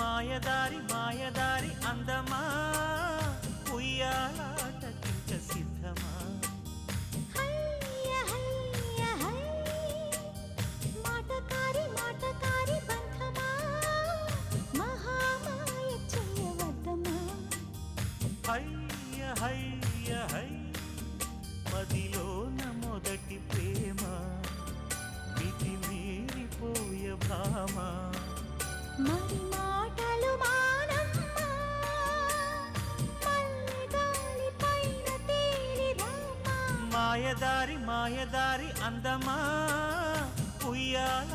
మాయదారి మాయదారి అందమా ఉయ్యాలాటకింక సిద్ధమా మాటకారి మాటకారి బంధమా మహామాయ చెయ్యవద్దమా హయ్య హయ్య హై మదిలోన మొదటి ప్రేమ మితి మీరిపోయ భామ మరి మాటలు మానమ్మా మల్లెగాలి పైన తేలి రామా మాయదారి మాయదారి అందమా ఉయ్యాల